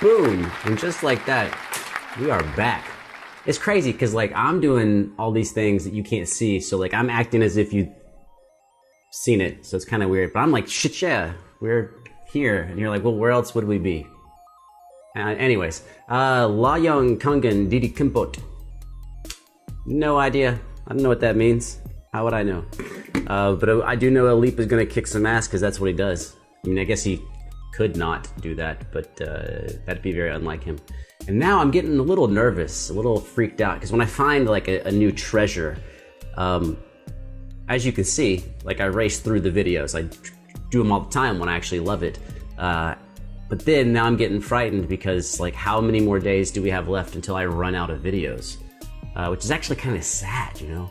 Boom! And just like that, we are back. It's crazy because like I'm doing all these things that you can't see, so like I'm acting as if you've seen it, so it's kind of weird. But I'm like, shit, yeah, we're here, and you're like, well, where else would we be? Anyways, Layang Kangen, Didi Kempot. No idea. I don't know what that means. How would I know? But I do know Alip is gonna kick some ass because that's what he does. I mean, I guess he could not do that, but that'd be very unlike him. And now I'm getting a little nervous, a little freaked out, because when I find like a new treasure, as you can see, like I race through the videos. I do them all the time when I actually love it. But then now I'm getting frightened because like how many more days do we have left until I run out of videos? Which is actually kind of sad, you know?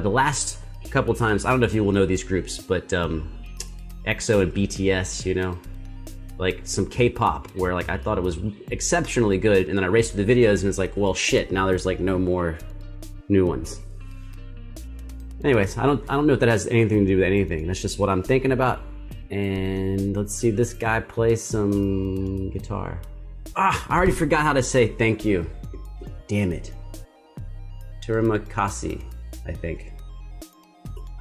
The last couple times, I don't know if you will know these groups, but EXO and BTS, you know? Like some K-pop where like I thought it was exceptionally good, and then I raced through the videos and it's like, well shit, now there's like no more new ones. Anyways, I don't know if that has anything to do with anything. That's just what I'm thinking about. And let's see this guy play some guitar. Ah, I already forgot how to say thank you. Damn it. Turamakasi, I think.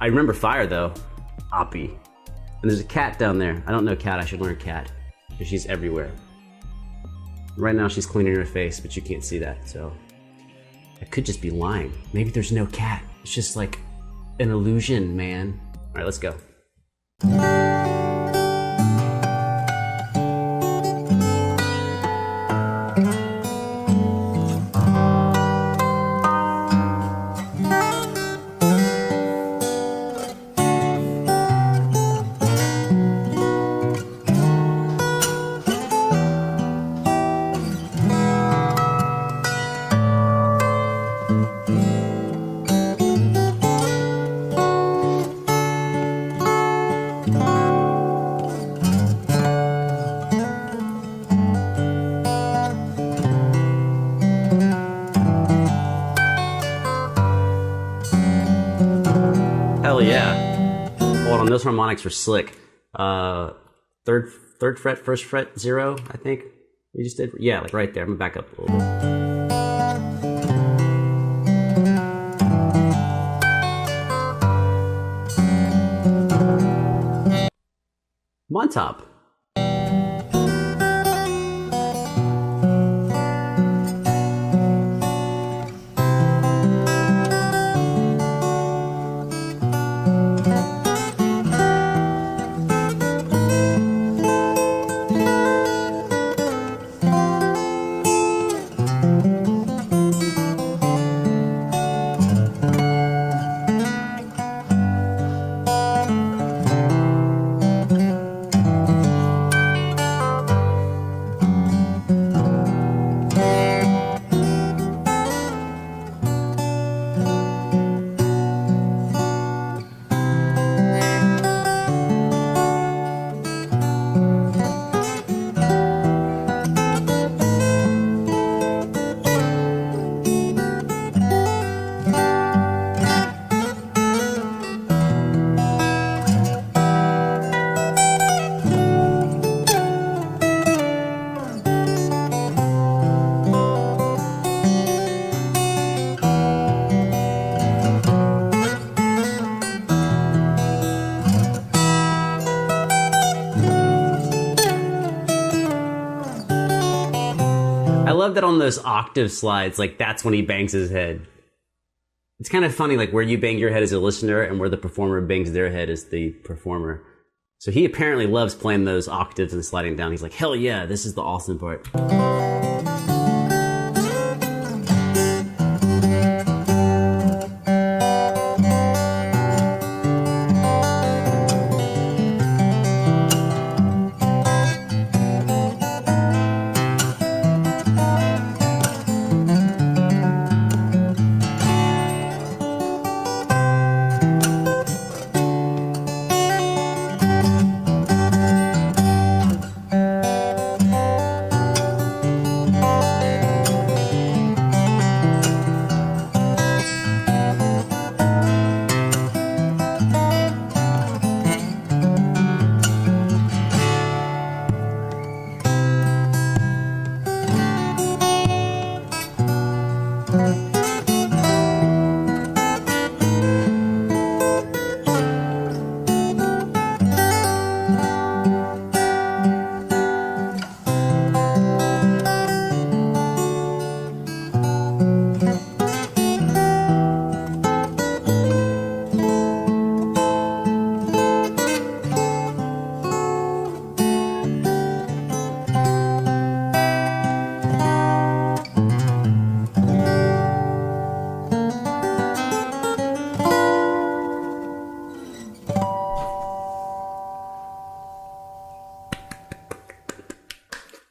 I remember fire though. Api. And there's a cat down there. I don't know cat, I should learn cat. Because she's everywhere. Right now she's cleaning her face, but you can't see that, so. I could just be lying. Maybe there's no cat. It's just like an illusion, man. All right, let's go. Hell yeah. Hold on, those harmonics were slick. Third fret, first fret, 0, I think. We just did, yeah, like right there. I'm gonna back up a little bit. I'm on top. I love that on those octave slides, like that's when he bangs his head. It's kind of funny, like where you bang your head as a listener and where the performer bangs their head as the performer. So he apparently loves playing those octaves and sliding down. He's like, hell yeah, this is the awesome part.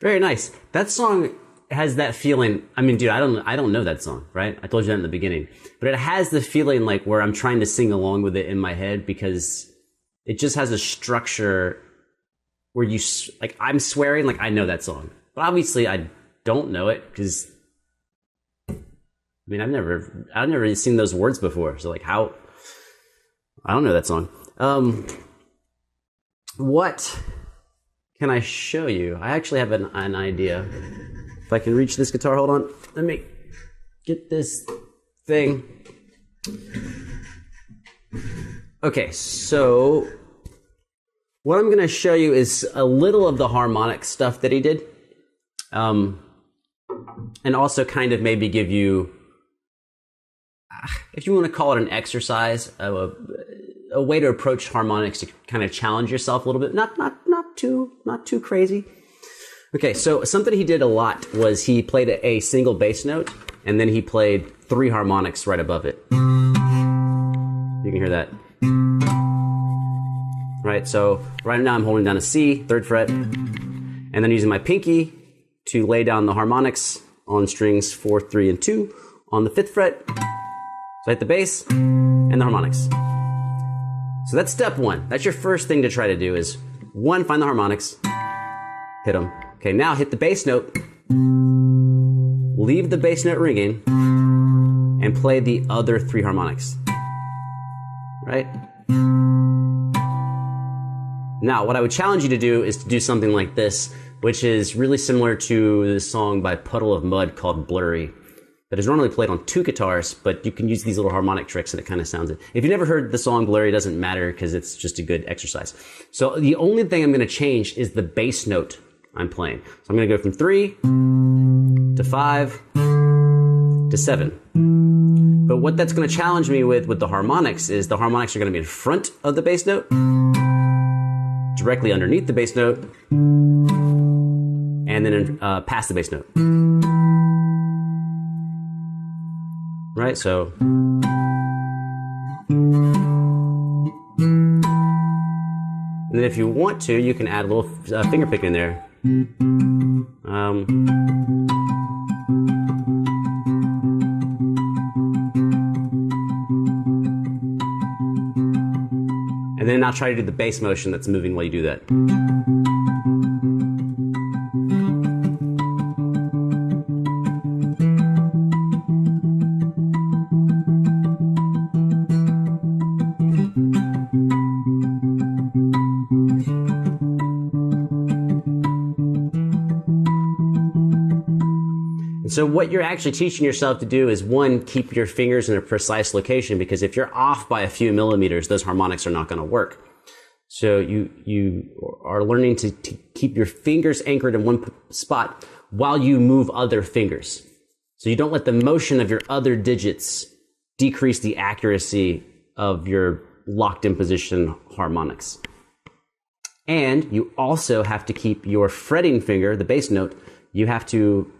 Very nice. That song has that feeling. I mean, dude, I don't know that song, right? I told you that in the beginning, but it has the feeling like where I'm trying to sing along with it in my head because it just has a structure where you, like, I'm swearing like I know that song, but obviously I don't know it because, I mean, I've never really seen those words before. So like how, I don't know that song. What can I show you? I actually have an idea. If I can reach this guitar, hold on. Let me get this thing. Okay, so what I'm gonna show you is a little of the harmonic stuff that he did. And also kind of maybe give you, if you want to call it an exercise, a way to approach harmonics to kind of challenge yourself a little bit. Not too crazy. Okay, so something he did a lot was he played a single bass note, and then he played 3 harmonics right above it. You can hear that. Right, so right now I'm holding down a C, 3rd fret, and then using my pinky to lay down the harmonics on strings 4, 3, and 2 on the 5th fret. So I hit the bass and the harmonics. So that's step 1. That's your first thing to try to do is 1, find the harmonics, hit them. Okay, now hit the bass note, leave the bass note ringing, and play the other 3 harmonics. Right? Now, what I would challenge you to do is to do something like this, which is really similar to the song by Puddle of Mud called Blurry, that is normally played on 2 guitars, but you can use these little harmonic tricks and it kind of sounds it. If you've never heard the song Blurry, it doesn't matter because it's just a good exercise. So the only thing I'm going to change is the bass note I'm playing. So I'm going to go from 3 to 5 to 7. But what that's going to challenge me with the harmonics is the harmonics are going to be in front of the bass note, directly underneath the bass note, and then past the bass note. Right, so. And then if you want to, you can add a little finger picking in there. And then I'll try to do the bass motion that's moving while you do that. So what you're actually teaching yourself to do is, 1, keep your fingers in a precise location, because if you're off by a few millimeters, those harmonics are not going to work. So you are learning to keep your fingers anchored in one spot while you move other fingers. So you don't let the motion of your other digits decrease the accuracy of your locked in position harmonics. And you also have to keep your fretting finger, the bass note, you have to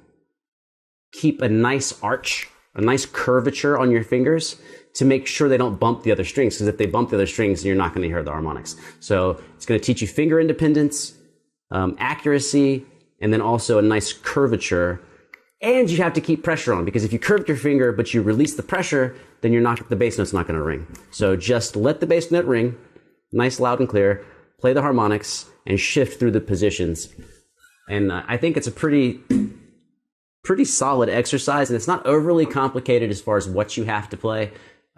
keep a nice arch, a nice curvature on your fingers to make sure they don't bump the other strings, because if they bump the other strings, you're not going to hear the harmonics. So it's going to teach you finger independence, accuracy, and then also a nice curvature. And you have to keep pressure on, because if you curve your finger but you release the pressure, then the bass note's not going to ring. So just let the bass note ring, nice, loud, and clear, play the harmonics, and shift through the positions. And I think it's a pretty solid exercise, and it's not overly complicated as far as what you have to play.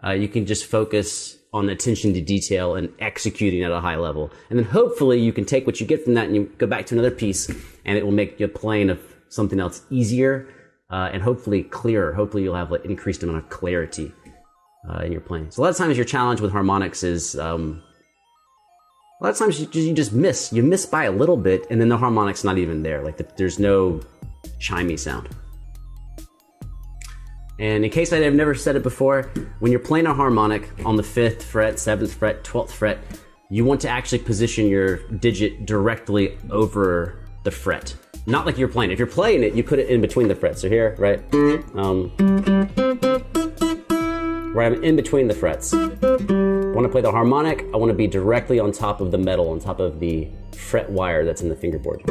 You can just focus on attention to detail and executing at a high level. And then hopefully you can take what you get from that and you go back to another piece, and it will make your playing of something else easier and hopefully clearer. Hopefully you'll have an increased amount of clarity in your playing. So a lot of times your challenge with harmonics is a lot of times you just miss. You miss by a little bit, and then the harmonic's not even there. Like there's no chimey sound. And in case I've never said it before, when you're playing a harmonic on the 5th fret, 7th fret, 12th fret, you want to actually position your digit directly over the fret. Not like you're playing. If you're playing it, you put it in between the frets. So here, right? Where I'm in between the frets. I want to play the harmonic, I want to be directly on top of the metal, on top of the fret wire that's in the fingerboard.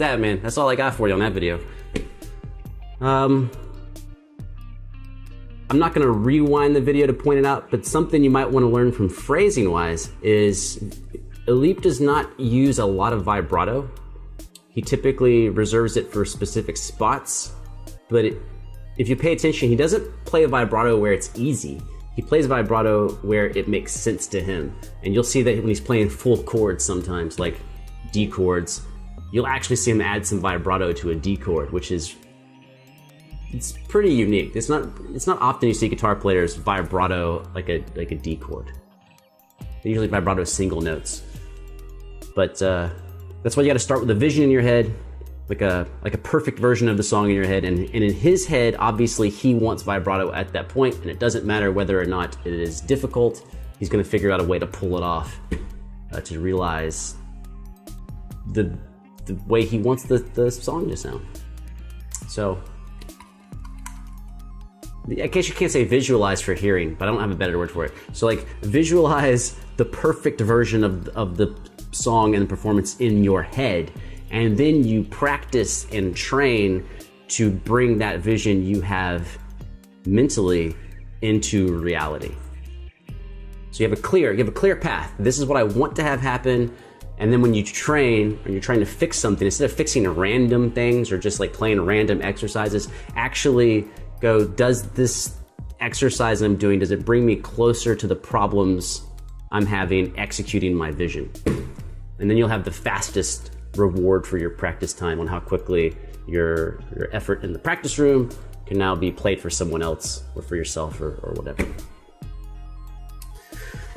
that, man. That's all I got for you on that video. I'm not gonna rewind the video to point it out, but something you might want to learn from phrasing wise is Alip does not use a lot of vibrato. He typically reserves it for specific spots, but if you pay attention, he doesn't play a vibrato where it's easy. He plays vibrato where it makes sense to him. And you'll see that when he's playing full chords sometimes, like D chords, you'll actually see him add some vibrato to a D chord, which is, it's pretty unique. It's not often you see guitar players vibrato like a D chord. They usually vibrato single notes. But that's why you gotta start with a vision in your head, like a perfect version of the song in your head, and in his head, obviously he wants vibrato at that point, and it doesn't matter whether or not it is difficult, he's gonna figure out a way to pull it off, to realize the way he wants the song to sound. So, in case you can't say visualize for hearing, but I don't have a better word for it. So like, visualize the perfect version of the song and the performance in your head, and then you practice and train to bring that vision you have mentally into reality. So you have a clear path. This is what I want to have happen. And then when you train, or you're trying to fix something, instead of fixing random things or just like playing random exercises, actually go, does this exercise I'm doing, does it bring me closer to the problems I'm having executing my vision? And then you'll have the fastest reward for your practice time on how quickly your effort in the practice room can now be played for someone else or for yourself or whatever.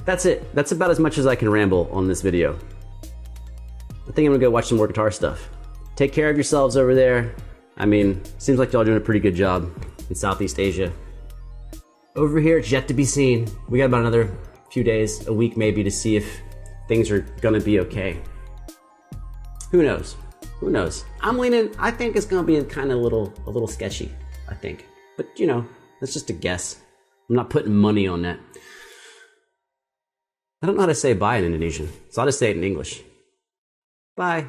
That's it. That's about as much as I can ramble on this video. I think I'm gonna go watch some more guitar stuff. Take care of yourselves over there. I mean, seems like y'all are doing a pretty good job in Southeast Asia. Over here, it's yet to be seen. We got about another few days, a week maybe, to see if things are gonna be okay. Who knows? Who knows? I think it's gonna be kind of a little sketchy, I think. But you know, that's just a guess. I'm not putting money on that. I don't know how to say bye in Indonesian, so I'll just say it in English. Bye.